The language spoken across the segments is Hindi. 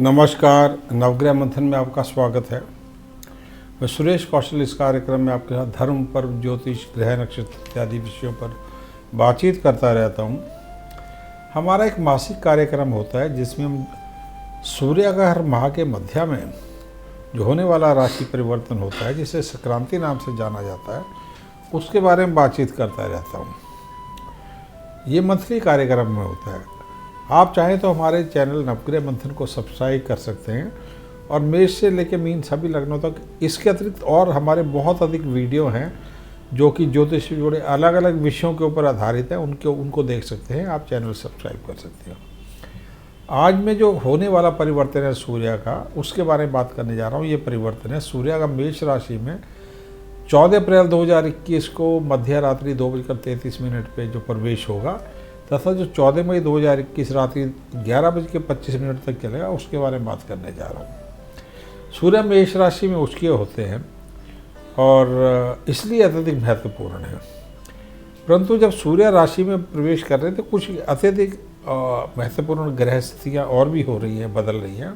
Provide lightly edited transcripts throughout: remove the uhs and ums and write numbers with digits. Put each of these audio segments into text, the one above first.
नमस्कार, नवग्रह मंथन में आपका स्वागत है। मैं सुरेश कौशल इस कार्यक्रम में आपके साथ धर्म, पर्व, ज्योतिष, ग्रह, नक्षत्र इत्यादि विषयों पर बातचीत करता रहता हूँ। हमारा एक मासिक कार्यक्रम होता है जिसमें हम सूर्य का हर माह के मध्य में जो होने वाला राशि परिवर्तन होता है, जिसे संक्रांति नाम से जाना जाता है, उसके बारे में बातचीत करता रहता हूँ। ये मंथली कार्यक्रम में होता है। आप चाहें तो हमारे चैनल नवग्रह मंथन को सब्सक्राइब कर सकते हैं और मेष से लेकर मीन सभी लग्नों तक इसके अतिरिक्त और हमारे बहुत अधिक वीडियो हैं जो कि ज्योतिष से जुड़े अलग अलग विषयों के ऊपर आधारित हैं। उनको देख सकते हैं। आप चैनल सब्सक्राइब कर सकते हैं। आज में जो होने वाला परिवर्तन है सूर्य का, उसके बारे में बात करने जा रहा हूँ। ये परिवर्तन है सूर्य का मेष राशि में 14 अप्रैल 2021 को मध्य रात्रि 2:33 पे जो प्रवेश होगा, तथा जो 14 मई 2021 रात्रि 11:25 तक चलेगा, उसके बारे में बात करने जा रहा हूँ। सूर्य मेष राशि में उचके होते हैं और इसलिए अत्यधिक महत्वपूर्ण है। परंतु जब सूर्य राशि में प्रवेश कर रहे हैं तो कुछ अत्यधिक महत्वपूर्ण ग्रह स्थितियाँ और भी हो रही हैं, बदल रही हैं।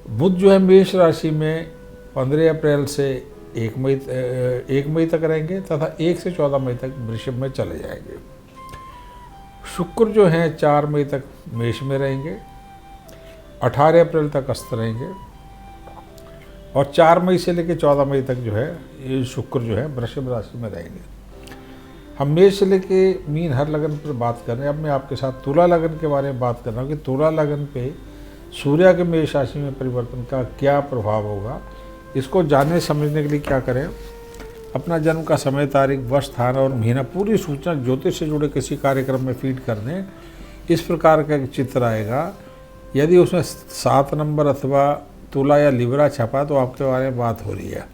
बुध जो है मेष राशि में 15 अप्रैल से 1 मई तक रहेंगे तथा 1 से 14 मई तक वृषभ में चले जाएंगे। शुक्र जो हैं 4 मई तक मेष में रहेंगे, 18 अप्रैल तक अस्त रहेंगे और 4 मई से लेकर 14 मई तक जो है ये शुक्र जो है वृषभ राशि में रहेंगे। हम मेष से लेके मीन हर लगन पर बात कर रहे हैं। अब मैं आपके साथ तुला लगन के बारे में बात कर रहा हूँ कि तुला लगन पे सूर्य के मेष राशि में परिवर्तन का क्या प्रभाव होगा। इसको जानने समझने के लिए क्या करें, अपना जन्म का समय, तारीख, वर्ष, स्थान और महीना पूरी सूचना ज्योतिष से जुड़े किसी कार्यक्रम में फीड कर दें। इस प्रकार का एक चित्र आएगा। यदि उसमें 7 नंबर अथवा तुला या लिब्रा छपा तो आपके बारे में बात हो रही है।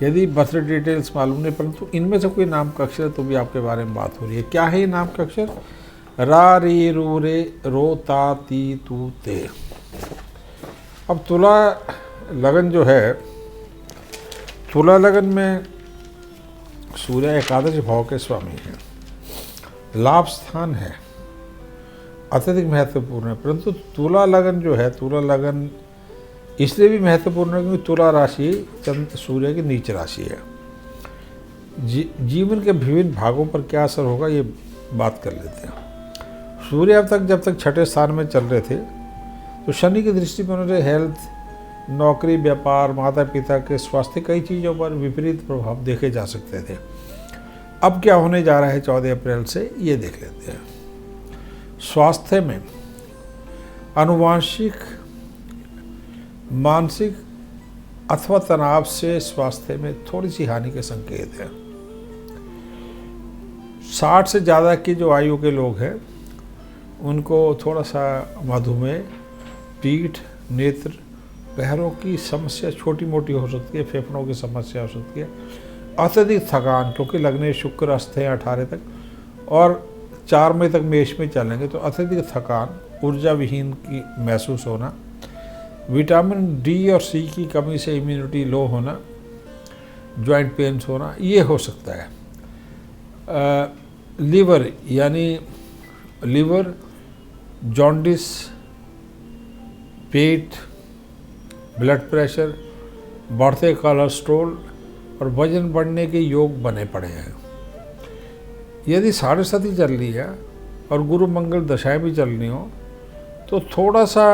यदि बर्थ डिटेल्स मालूम नहीं परंतु इनमें से कोई नाम का अक्षर तो भी आपके बारे में बात हो रही है। क्या है ये नाम का अक्षर? रा, री, रू, रे, रो, ता, ती, तू, ते। अब तुला लगन जो है, तुला लगन में सूर्य एकादश भाव के स्वामी है, लाभ स्थान है, अत्यधिक महत्वपूर्ण है। परंतु तुला लगन जो है, तुला लगन इसलिए भी महत्वपूर्ण है क्योंकि तुला राशि चंद्र सूर्य की नीच राशि है। जीवन के विभिन्न भागों पर क्या असर होगा ये बात कर लेते हैं। सूर्य अब तक जब तक 6ठे स्थान में चल रहे थे तो शनि की दृष्टि में उन्होंने हेल्थ, नौकरी, व्यापार, माता पिता के स्वास्थ्य, कई चीज़ों पर विपरीत प्रभाव देखे जा सकते थे। अब क्या होने जा रहा है 14 अप्रैल से, ये देख लेते हैं। स्वास्थ्य में आनुवांशिक, मानसिक अथवा तनाव से स्वास्थ्य में थोड़ी सी हानि के संकेत हैं। 60 से ज़्यादा की जो आयु के लोग हैं उनको थोड़ा सा मधुमेह, पीठ, नेत्र, पैरों की समस्या छोटी मोटी हो सकती है, फेफड़ों की समस्या हो सकती है, अत्यधिक थकान, क्योंकि लगने शुक्र अस्त है 18 तक और 4 मई तक मेष में चलेंगे तो अत्यधिक थकान, ऊर्जा विहीन की महसूस होना, विटामिन डी और सी की कमी से इम्यूनिटी लो होना, जॉइंट पेन्स होना, ये हो सकता है। लीवर यानी लीवर, जॉन्डिस, पेट, ब्लड प्रेशर, बढ़ते कोलेस्ट्रॉल और वजन बढ़ने के योग बने पड़े हैं। यदि 7.5 चल रही है और गुरु मंगल दशाएं भी चल रही हो तो थोड़ा सा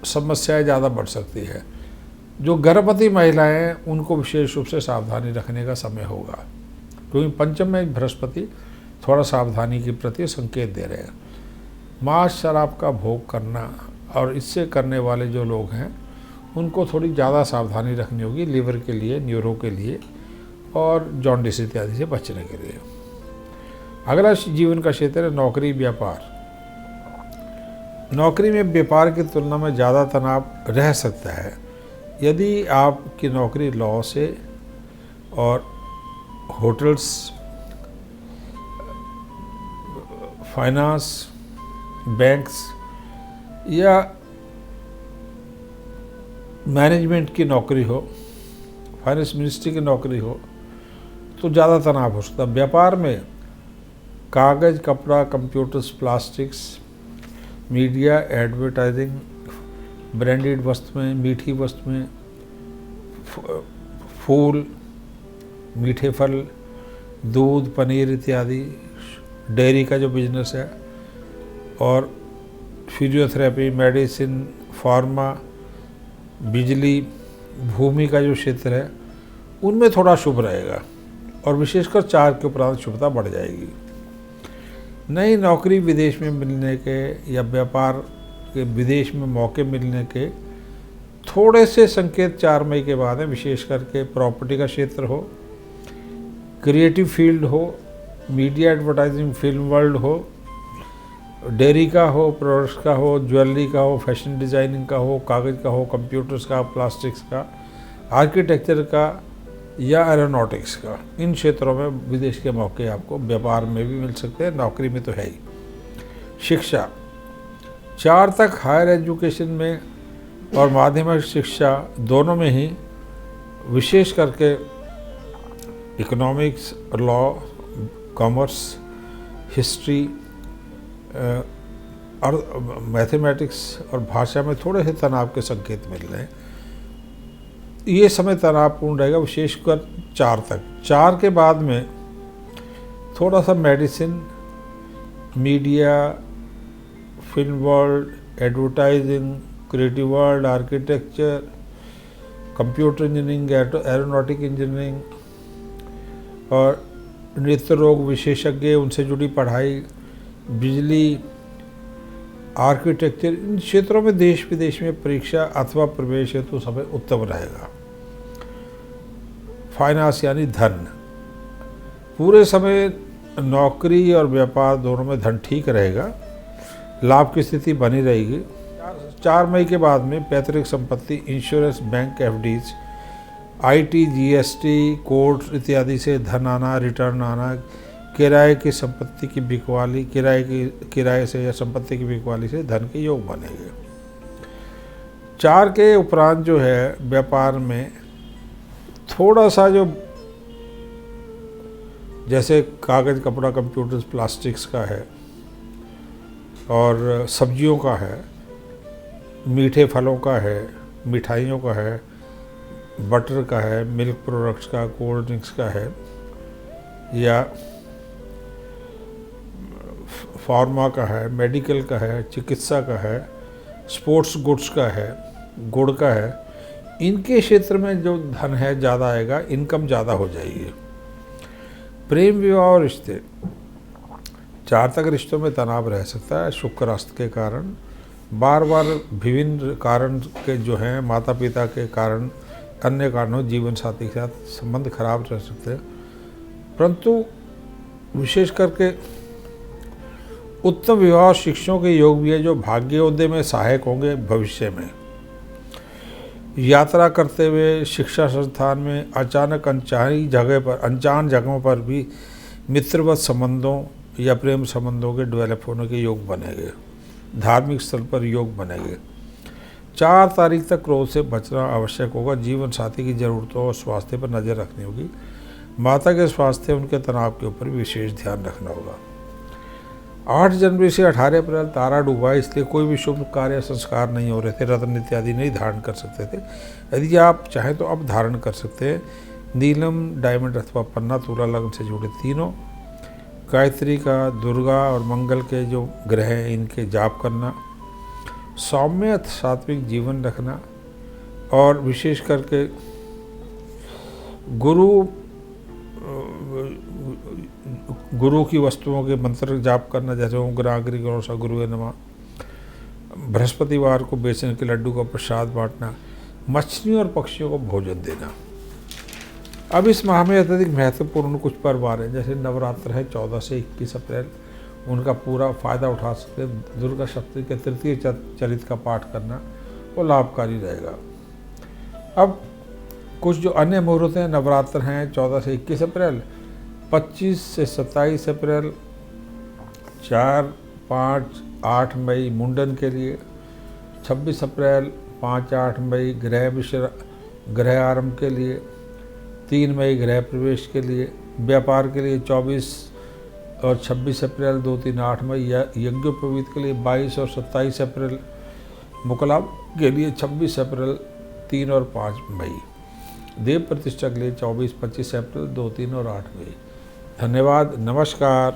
समस्याएं ज़्यादा बढ़ सकती है। जो गर्भवती महिलाएं हैं उनको विशेष रूप से सावधानी रखने का समय होगा, क्योंकि पंचम में बृहस्पति थोड़ा सावधानी के प्रति संकेत दे रहे हैं। मांस, शराब का भोग करना और इससे करने वाले जो लोग हैं उनको थोड़ी ज़्यादा सावधानी रखनी होगी, लीवर के लिए, न्यूरो के लिए और जॉन्डिस इत्यादि से बचने के लिए। अगला जीवन का क्षेत्र है नौकरी, व्यापार। नौकरी में व्यापार की तुलना में ज़्यादा तनाव रह सकता है। यदि आपकी नौकरी लॉ से और होटल्स, फाइनेंस, बैंक्स या मैनेजमेंट की नौकरी हो, फाइनेंस मिनिस्ट्री की नौकरी हो तो ज़्यादा तनाव हो सकता है। व्यापार में कागज़, कपड़ा, computers, plastics, media, advertising, branded वस्तुएं, मीठी वस्तुएं, फूल, मीठे फल, दूध, पनीर इत्यादि, डेयरी का जो बिजनेस है, और फिजियोथेरेपी, मेडिसिन, फार्मा, बिजली, भूमि का जो क्षेत्र है उनमें थोड़ा शुभ रहेगा, और विशेषकर 4 के उपरांत शुभता बढ़ जाएगी। नई नौकरी विदेश में मिलने के या व्यापार के विदेश में मौके मिलने के थोड़े से संकेत 4 मई के बाद हैं, विशेष करके प्रॉपर्टी का क्षेत्र हो, क्रिएटिव फील्ड हो, मीडिया एडवर्टाइजिंग, फिल्म वर्ल्ड हो, डेयरी का हो, प्रोडक्ट्स का हो, ज्वेलरी का हो, फैशन डिज़ाइनिंग का हो, कागज़ का हो, कंप्यूटर्स का, प्लास्टिक्स का, आर्किटेक्चर का या एरोनॉटिक्स का, इन क्षेत्रों में विदेश के मौके आपको व्यापार में भी मिल सकते हैं, नौकरी में तो है ही। शिक्षा 4 तक हायर एजुकेशन में और माध्यमिक शिक्षा दोनों में ही, विशेष करके इकोनॉमिक्स, लॉ, कॉमर्स, हिस्ट्री और मैथमेटिक्स और भाषा में थोड़े से तनाव के संकेत मिल रहे हैं। ये समय तनावपूर्ण रहेगा, विशेषकर 4 तक। 4 के बाद में थोड़ा सा medicine, media, film world, advertising, creative world, architecture, computer engineering, aeronautic engineering और नेत्र रोग विशेषज्ञ, उनसे जुड़ी पढ़ाई, बिजली, आर्किटेक्चर, इन क्षेत्रों में देश विदेश में परीक्षा अथवा प्रवेश हेतु समय उत्तम रहेगा। फाइनेंस यानी धन, पूरे समय नौकरी और व्यापार दोनों में धन ठीक रहेगा, लाभ की स्थिति बनी रहेगी। 4 मई के बाद में पैतृक संपत्ति, insurance, bank FDs, IT, GST, court इत्यादि से धन आना, रिटर्न आना, किराए की संपत्ति की बिकवाली, किराए से या संपत्ति की बिकवाली से धन के योग बनेंगे। 4 के उपरांत जो है व्यापार में थोड़ा सा जो, जैसे कागज़, कपड़ा, कंप्यूटर्स, प्लास्टिक्स का है और सब्जियों का है, मीठे फलों का है, मिठाइयों का है, बटर का है, मिल्क प्रोडक्ट्स का, कोल्ड ड्रिंक्स का है, या फार्मा का है, मेडिकल का है, चिकित्सा का है, स्पोर्ट्स गुड्स का है, गुड़ का है, इनके क्षेत्र में जो धन है ज़्यादा आएगा, इनकम ज़्यादा हो जाएगी। प्रेम, विवाह और रिश्ते, 4 तक रिश्तों में तनाव रह सकता है शुक्र अस्त के कारण, बार बार विभिन्न कारण के जो हैं, माता पिता के कारण, अन्य कारणों, जीवन साथी के साथ संबंध खराब रह सकते हैं, परंतु विशेष करके उत्तम विवाह शिक्षकों के योग भी है, जो भाग्योदय में सहायक होंगे भविष्य में। यात्रा करते हुए शिक्षा संस्थान में अचानक अनजान जगहों पर भी मित्रवत संबंधों या प्रेम संबंधों के डेवलप होने के योग बनेंगे, धार्मिक स्थल पर योग बनेंगे। 4 तारीख तक क्रोध से बचना आवश्यक होगा, जीवन साथी की ज़रूरतों और स्वास्थ्य पर नज़र रखनी होगी, माता के स्वास्थ्य, उनके तनाव के ऊपर विशेष ध्यान रखना होगा। 8 जनवरी से 18 अप्रैल तारा डूबा, इसलिए कोई भी शुभ कार्य संस्कार नहीं हो रहे थे, रत्न इत्यादि नहीं धारण कर सकते थे। यदि आप चाहें तो अब धारण कर सकते हैं। नीलम, डायमंड अथवा पन्ना, तुला लग्न से जुड़े तीनों, गायत्री का, दुर्गा और मंगल के जो ग्रह हैं इनके जाप करना, सौम्य सात्विक जीवन रखना, और विशेष करके गुरु की वस्तुओं के मंत्र जाप करना, जैसे ओम ग्राग्री गणोसा गुरुवे नमः। बृहस्पतिवार को बेसन के लड्डू का प्रसाद बांटना, मछलियों और पक्षियों को भोजन देना। अब इस माह में अत्यधिक महत्वपूर्ण कुछ पर्व आ रहे हैं, जैसे नवरात्र है 14 से 21 अप्रैल, उनका पूरा फ़ायदा उठा सकते हैं। दुर्गा सप्तमी के तृतीय चरित का पाठ करना वो लाभकारी रहेगा। अब कुछ जो अन्य मुहूर्त हैं, नवरात्र हैं 14 से 21 अप्रैल, 25 से 27 अप्रैल, 4, 5, 8 मई मुंडन के लिए, 26 अप्रैल, 5, 8 मई गृह आरंभ के लिए, 3 मई गृह प्रवेश के लिए, व्यापार के लिए 24 और 26 अप्रैल, 2, 3, 8 मई यज्ञोपवीत के लिए, 22 और 27 अप्रैल मुकलाब के लिए 26 अप्रैल 3 और 5 मई। देव प्रतिष्ठा के लिए 24-25 अप्रैल 2, 3 और 8 मई। धन्यवाद। नमस्कार।